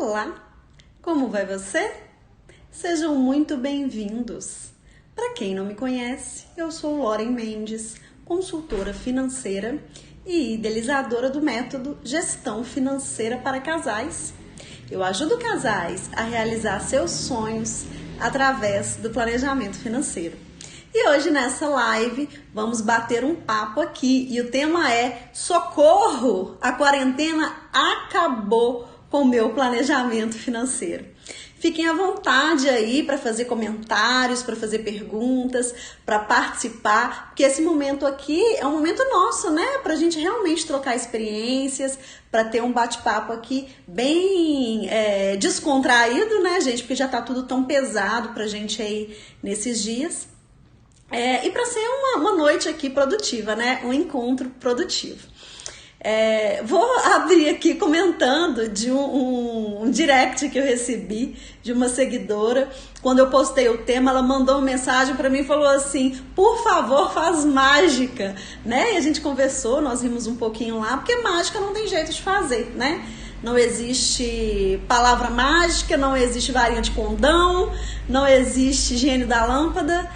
Olá, como vai você? Sejam muito bem-vindos. Para quem não me conhece, eu sou Loren Mendes, consultora financeira e idealizadora do método Gestão Financeira para Casais. Eu ajudo casais a realizar seus sonhos através do planejamento financeiro. E hoje nessa live vamos bater um papo aqui e o tema é socorro, a quarentena acabou com o meu planejamento financeiro. Fiquem à vontade aí para fazer comentários, para fazer perguntas, para participar, porque esse momento aqui é um momento nosso, né? Para a gente realmente trocar experiências, para ter um bate-papo aqui bem descontraído, né, gente? Porque já tá tudo tão pesado pra gente aí nesses dias. E para ser uma noite aqui produtiva, né? Um encontro produtivo. Vou abrir aqui comentando de um direct que eu recebi de uma seguidora. Quando eu postei o tema, ela mandou uma mensagem para mim e falou assim: por favor, faz mágica, né? E a gente conversou, nós rimos um pouquinho lá, porque mágica não tem jeito de fazer, né? Não existe palavra mágica, não existe varinha de condão, não existe gênio da lâmpada.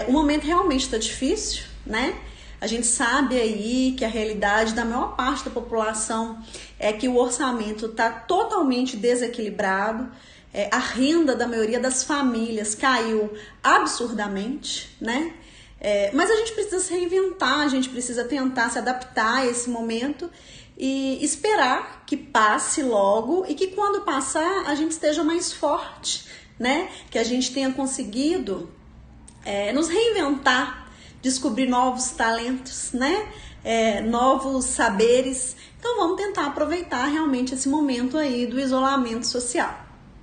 O momento realmente está difícil, né? A gente sabe aí que a realidade da maior parte da população é que o orçamento está totalmente desequilibrado, a renda da maioria das famílias caiu absurdamente, né? Mas a gente precisa se reinventar, a gente precisa tentar se adaptar a esse momento e esperar que passe logo e que quando passar a gente esteja mais forte, né? Que a gente tenha conseguido nos reinventar, descobrir novos talentos, né? Novos saberes. Então vamos tentar aproveitar realmente esse momento aí do isolamento social,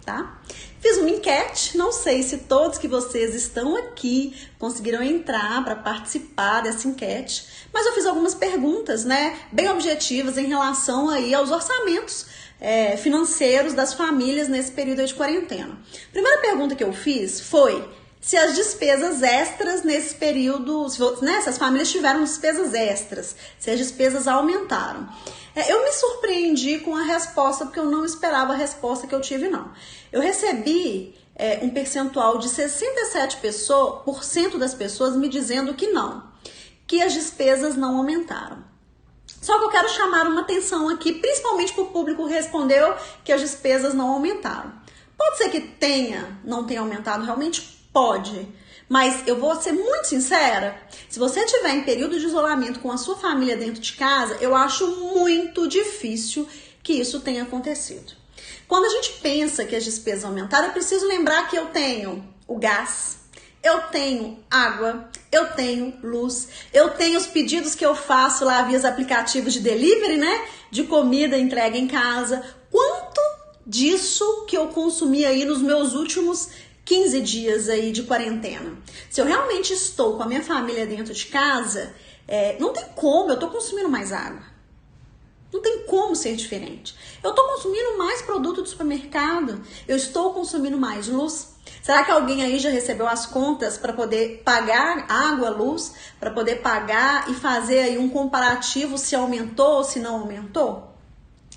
tá? Fiz uma enquete, não sei se todos que vocês estão aqui conseguiram entrar para participar dessa enquete, mas eu fiz algumas perguntas, né? Bem objetivas em relação aí aos orçamentos financeiros das famílias nesse período de quarentena. A primeira pergunta que eu fiz foi se as despesas extras nesse período, né, se as famílias tiveram despesas extras, se as despesas aumentaram. Eu me surpreendi com a resposta, porque eu não esperava a resposta que eu tive, não. Eu recebi um percentual de 67% das pessoas me dizendo que não, que as despesas não aumentaram. Só que eu quero chamar uma atenção aqui, principalmente para o público que respondeu que as despesas não aumentaram. Pode ser que não tenha aumentado realmente. Pode, mas eu vou ser muito sincera, se você estiver em período de isolamento com a sua família dentro de casa, eu acho muito difícil que isso tenha acontecido. Quando a gente pensa que as despesas aumentaram, eu preciso lembrar que eu tenho o gás, eu tenho água, eu tenho luz, eu tenho os pedidos que eu faço lá via os aplicativos de delivery, né? De comida entrega em casa. Quanto disso que eu consumi aí nos meus últimos 15 dias aí de quarentena? Se eu realmente estou com a minha família dentro de casa, não tem como, eu tô consumindo mais água. Não tem como ser diferente. Eu tô consumindo mais produto do supermercado, eu estou consumindo mais luz. Será que alguém aí já recebeu as contas para poder pagar água, luz, para poder pagar e fazer aí um comparativo se aumentou ou se não aumentou?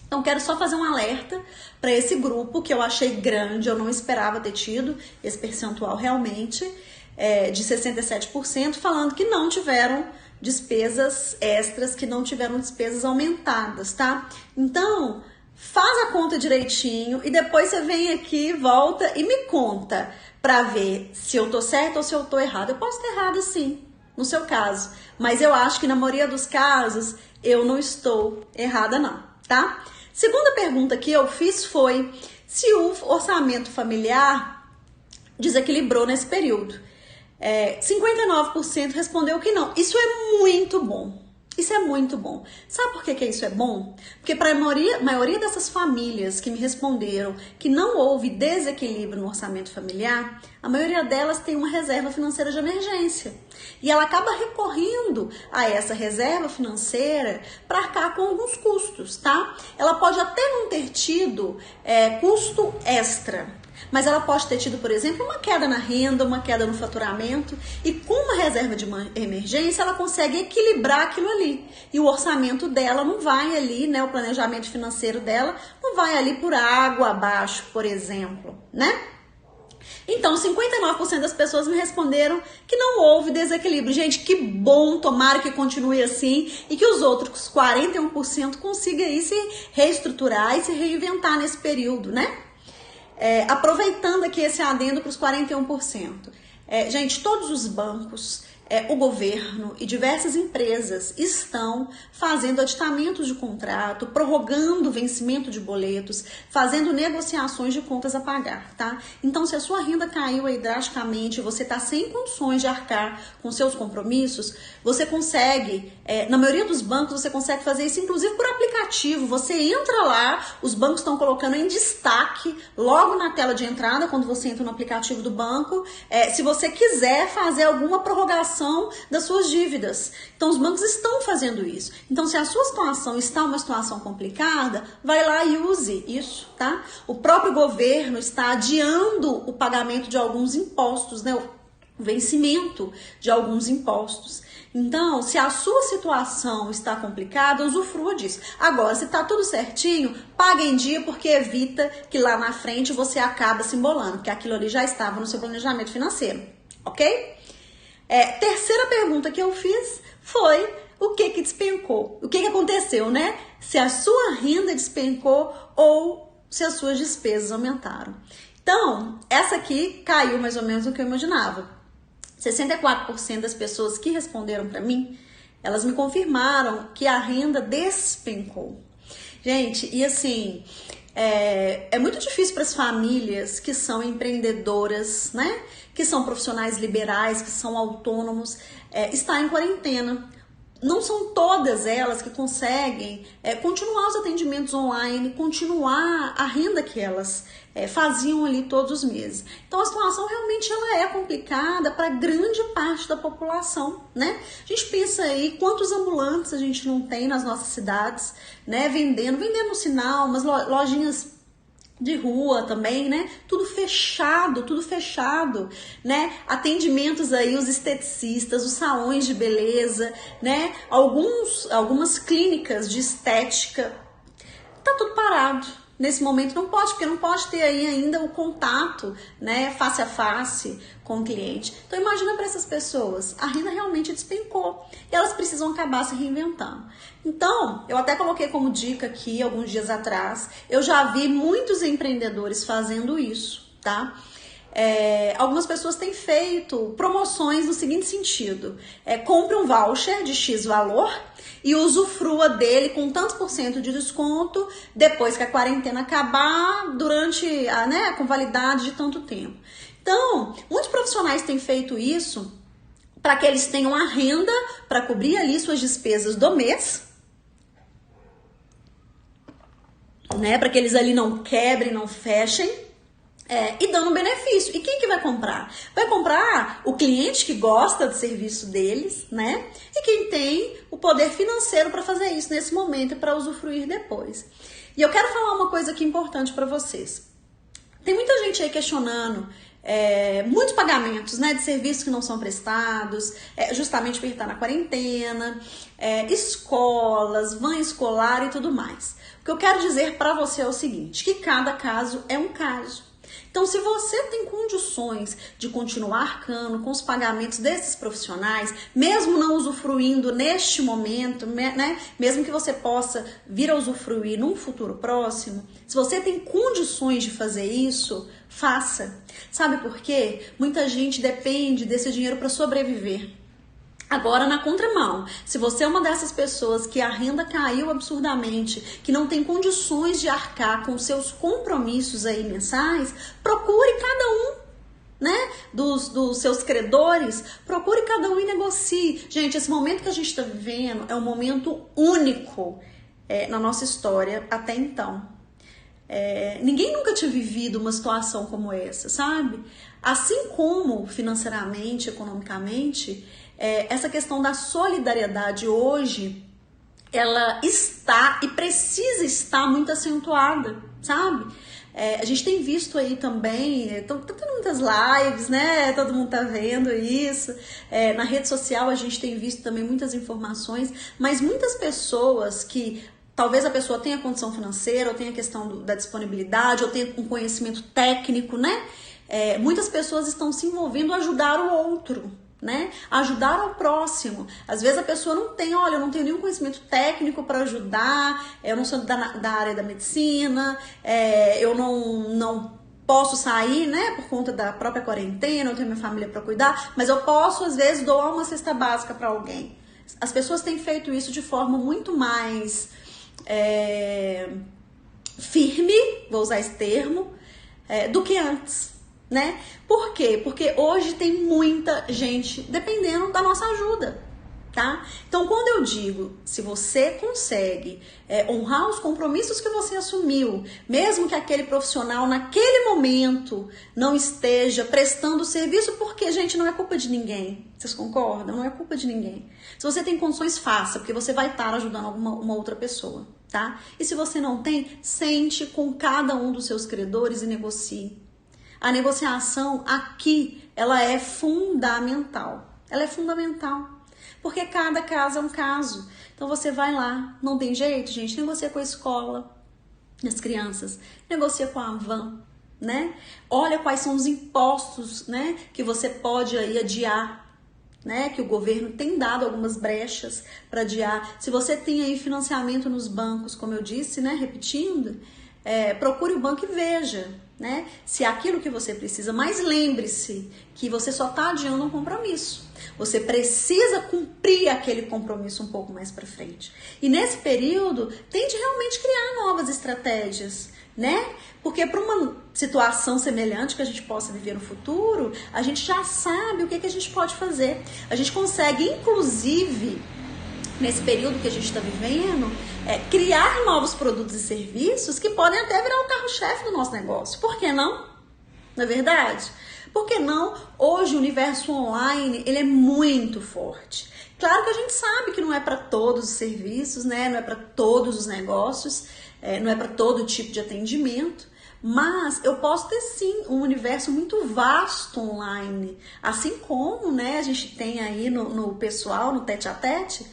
Então, quero só fazer um alerta para esse grupo que eu achei grande, eu não esperava ter tido esse percentual realmente de 67%, falando que não tiveram despesas extras, que não tiveram despesas aumentadas, tá? Então, faz a conta direitinho e depois você vem aqui, volta e me conta para ver se eu tô certa ou se eu tô errada. Eu posso estar errada sim, no seu caso, mas eu acho que na maioria dos casos eu não estou errada não, tá? Segunda pergunta que eu fiz foi se o orçamento familiar desequilibrou nesse período. 59% respondeu que não. Isso é muito bom. Isso é muito bom. Sabe por que isso é bom? Porque para a maioria dessas famílias que me responderam que não houve desequilíbrio no orçamento familiar, a maioria delas tem uma reserva financeira de emergência. E ela acaba recorrendo a essa reserva financeira para arcar com alguns custos, tá? Ela pode até não ter tido custo extra, Mas ela pode ter tido, por exemplo, uma queda na renda, uma queda no faturamento, e com uma reserva de emergência ela consegue equilibrar aquilo ali. E o orçamento dela não vai ali, né, o planejamento financeiro dela não vai ali por água abaixo, por exemplo, né? Então, 59% das pessoas me responderam que não houve desequilíbrio. Gente, que bom, tomara que continue assim e que os outros 41% consigam aí se reestruturar e se reinventar nesse período, né? Aproveitando aqui esse adendo para os 41%. Gente, todos os bancos, o governo e diversas empresas estão fazendo aditamentos de contrato, prorrogando o vencimento de boletos, fazendo negociações de contas a pagar, tá? Então, se a sua renda caiu aí drasticamente, você está sem condições de arcar com seus compromissos, você consegue, na maioria dos bancos, você consegue fazer isso, inclusive por aplicativo. Você entra lá, os bancos estão colocando em destaque, logo na tela de entrada, quando você entra no aplicativo do banco, se você quiser fazer alguma prorrogação das suas dívidas. Então, os bancos estão fazendo isso. Então, se a sua situação está uma situação complicada, vai lá e use isso, tá? O próprio governo está adiando o pagamento de alguns impostos, né? O vencimento de alguns impostos. Então, se a sua situação está complicada, usufrua disso. Agora, se está tudo certinho, pague em dia, porque evita que lá na frente você acabe se embolando, porque aquilo ali já estava no seu planejamento financeiro, ok? Terceira pergunta que eu fiz foi o que despencou, o que aconteceu, né? Se a sua renda despencou ou se as suas despesas aumentaram. Então, essa aqui caiu mais ou menos no que eu imaginava. 64% das pessoas que responderam para mim, elas me confirmaram que a renda despencou. Gente, e assim, é muito difícil para as famílias que são empreendedoras, né? Que são profissionais liberais, que são autônomos, estar em quarentena. Não são todas elas que conseguem continuar os atendimentos online, continuar a renda que elas faziam ali todos os meses. Então a situação realmente ela é complicada para grande parte da população, né? A gente pensa aí quantos ambulantes a gente não tem nas nossas cidades, né? Vendendo no sinal, umas lojinhas de rua também, né? Tudo fechado, né? Atendimentos aí, os esteticistas, os salões de beleza, né? Algumas clínicas de estética, tá tudo parado. Nesse momento não pode, porque não pode ter aí ainda o contato, né, face a face com o cliente. Então imagina para essas pessoas, a renda realmente despencou e elas precisam acabar se reinventando. Então, eu até coloquei como dica aqui, alguns dias atrás, eu já vi muitos empreendedores fazendo isso, tá? Algumas pessoas têm feito promoções no seguinte sentido: compre um voucher de X valor e usufrua dele com tantos por cento de desconto depois que a quarentena acabar, durante com validade de tanto tempo. Então, muitos profissionais têm feito isso para que eles tenham a renda para cobrir ali suas despesas do mês, né? Para que eles ali não quebrem, não fechem. E dando benefício. E quem que vai comprar? Vai comprar o cliente que gosta do serviço deles, né? E quem tem o poder financeiro para fazer isso nesse momento e para usufruir depois. E eu quero falar uma coisa aqui importante para vocês. Tem muita gente aí questionando muitos pagamentos, né, de serviços que não são prestados, justamente porque está na quarentena, escolas, van escolar e tudo mais. O que eu quero dizer para você é o seguinte, que cada caso é um caso. Então, se você tem condições de continuar arcando com os pagamentos desses profissionais, mesmo não usufruindo neste momento, né? Mesmo que você possa vir a usufruir num futuro próximo, se você tem condições de fazer isso, faça. Sabe por quê? Muita gente depende desse dinheiro para sobreviver. Agora, na contramão, se você é uma dessas pessoas que a renda caiu absurdamente, que não tem condições de arcar com seus compromissos aí mensais, procure cada um, né, dos seus credores, procure cada um e negocie. Gente, esse momento que a gente está vivendo é um momento único na nossa história até então. Ninguém nunca tinha vivido uma situação como essa, sabe? Assim como financeiramente, economicamente, essa questão da solidariedade hoje ela está e precisa estar muito acentuada, sabe? A gente tem visto aí também, tá tendo muitas lives, né? Todo mundo tá vendo isso. Na rede social a gente tem visto também muitas informações, mas muitas pessoas que talvez a pessoa tenha condição financeira, ou tenha a questão da disponibilidade, ou tenha um conhecimento técnico, né? Muitas pessoas estão se envolvendo a ajudar o outro, né? Ajudar ao próximo. Às vezes a pessoa não tem, olha, eu não tenho nenhum conhecimento técnico para ajudar, eu não sou da área da medicina, eu não posso sair, né, por conta da própria quarentena, eu tenho minha família para cuidar, mas eu posso, às vezes, doar uma cesta básica para alguém. As pessoas têm feito isso de forma muito mais firme, vou usar esse termo, do que antes. Né? Por quê? Porque hoje tem muita gente dependendo da nossa ajuda, tá? Então, quando eu digo, se você consegue honrar os compromissos que você assumiu, mesmo que aquele profissional naquele momento não esteja prestando serviço, porque, gente, não é culpa de ninguém. Vocês concordam? Não é culpa de ninguém. Se você tem condições, faça, porque você vai estar ajudando uma outra pessoa, tá? E se você não tem, sente com cada um dos seus credores e negocie. A negociação aqui, ela é fundamental. Ela é fundamental. Porque cada caso é um caso. Então você vai lá, não tem jeito, gente, negocia com a escola das crianças, negocia com a van, né? Olha quais são os impostos, né, que você pode aí adiar, né? Que o governo tem dado algumas brechas para adiar. Se você tem aí financiamento nos bancos, como eu disse, né, repetindo, procure o banco e veja, né, se é aquilo que você precisa, mas lembre-se que você só está adiando um compromisso. Você precisa cumprir aquele compromisso um pouco mais para frente. E nesse período, tente realmente criar novas estratégias, né? Porque para uma situação semelhante que a gente possa viver no futuro, a gente já sabe o que a gente pode fazer. A gente consegue, inclusive, nesse período que a gente está vivendo, criar novos produtos e serviços que podem até virar o carro-chefe do nosso negócio. Por que não? Não é verdade? Por que não? Hoje o universo online, ele é muito forte. Claro que a gente sabe que não é para todos os serviços, né? Não é para todos os negócios, não é para todo tipo de atendimento, mas eu posso ter sim um universo muito vasto online. Assim como, né, a gente tem aí no pessoal, no tete-a-tete,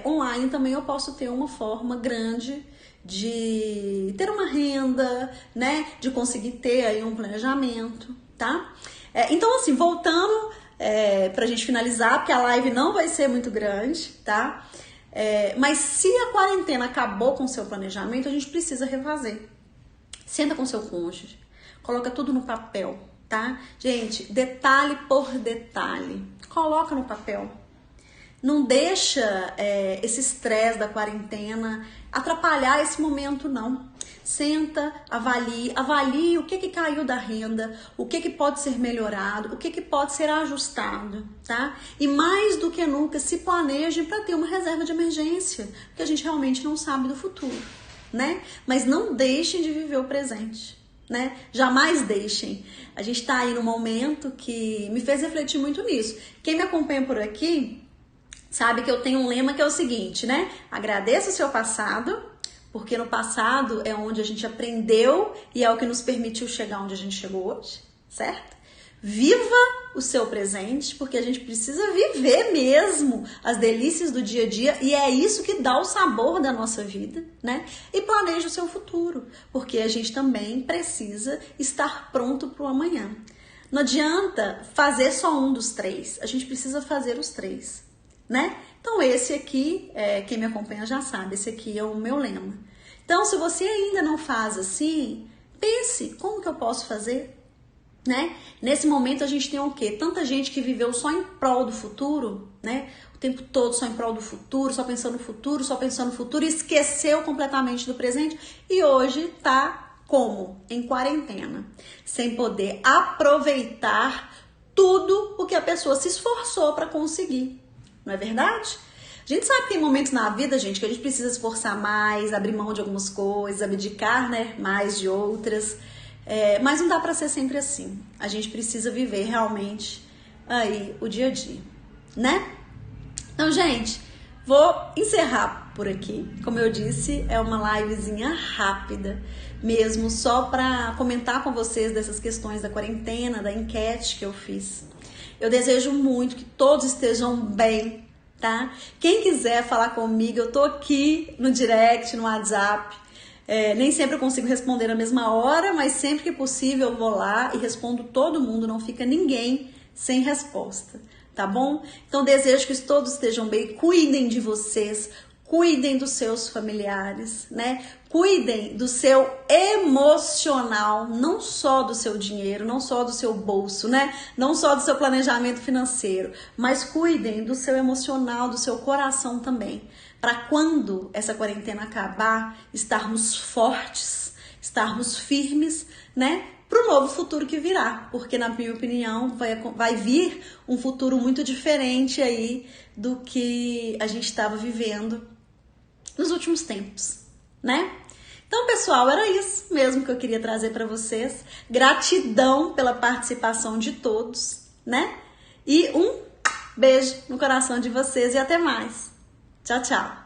online também eu posso ter uma forma grande de ter uma renda, né, de conseguir ter aí um planejamento, tá? Então, assim, voltando pra gente finalizar, porque a live não vai ser muito grande, tá? Mas se a quarentena acabou com o seu planejamento, a gente precisa refazer. Senta com seu cônjuge, coloca tudo no papel, tá? Gente, detalhe por detalhe, coloca no papel. Não deixa esse estresse da quarentena atrapalhar esse momento, não. Senta, avalie o que caiu da renda, o que pode ser melhorado, o que pode ser ajustado, tá? E mais do que nunca, se planeje para ter uma reserva de emergência, porque a gente realmente não sabe do futuro, né? Mas não deixem de viver o presente, né? Jamais deixem. A gente tá aí num momento que me fez refletir muito nisso. Quem me acompanha por aqui sabe que eu tenho um lema que é o seguinte, né? Agradeça o seu passado, porque no passado é onde a gente aprendeu e é o que nos permitiu chegar onde a gente chegou hoje, certo? Viva o seu presente, porque a gente precisa viver mesmo as delícias do dia a dia e é isso que dá o sabor da nossa vida, né? E planeje o seu futuro, porque a gente também precisa estar pronto para o amanhã. Não adianta fazer só um dos três, a gente precisa fazer os três, né? Então esse aqui, quem me acompanha já sabe, esse aqui é o meu lema. Então se você ainda não faz assim, pense, como que eu posso fazer? Né? Nesse momento a gente tem o quê? Tanta gente que viveu só em prol do futuro, né? O tempo todo só em prol do futuro, só pensando no futuro, só pensando no futuro, e esqueceu completamente do presente e hoje tá como? Em quarentena, sem poder aproveitar tudo o que a pessoa se esforçou para conseguir, não é verdade? A gente sabe que tem momentos na vida, gente, que a gente precisa se esforçar mais, abrir mão de algumas coisas, abdicar, né, mais de outras. Mas não dá para ser sempre assim. A gente precisa viver realmente aí o dia a dia, né? Então, gente, vou encerrar por aqui. Como eu disse, é uma livezinha rápida, mesmo só para comentar com vocês dessas questões da quarentena, da enquete que eu fiz. Eu desejo muito que todos estejam bem, tá? Quem quiser falar comigo, eu tô aqui no direct, no WhatsApp. Nem sempre eu consigo responder na mesma hora, mas sempre que possível eu vou lá e respondo todo mundo, não fica ninguém sem resposta, tá bom? Então desejo que todos estejam bem, cuidem de vocês, cuidem dos seus familiares, né? Cuidem do seu emocional, não só do seu dinheiro, não só do seu bolso, né? Não só do seu planejamento financeiro, mas cuidem do seu emocional, do seu coração também. Para quando essa quarentena acabar, estarmos fortes, estarmos firmes, né? Para o novo futuro que virá, porque na minha opinião vai vir um futuro muito diferente aí do que a gente estava vivendo nos últimos tempos, né? Então, pessoal, era isso mesmo que eu queria trazer para vocês. Gratidão pela participação de todos, né? E um beijo no coração de vocês e até mais. Tchau, tchau.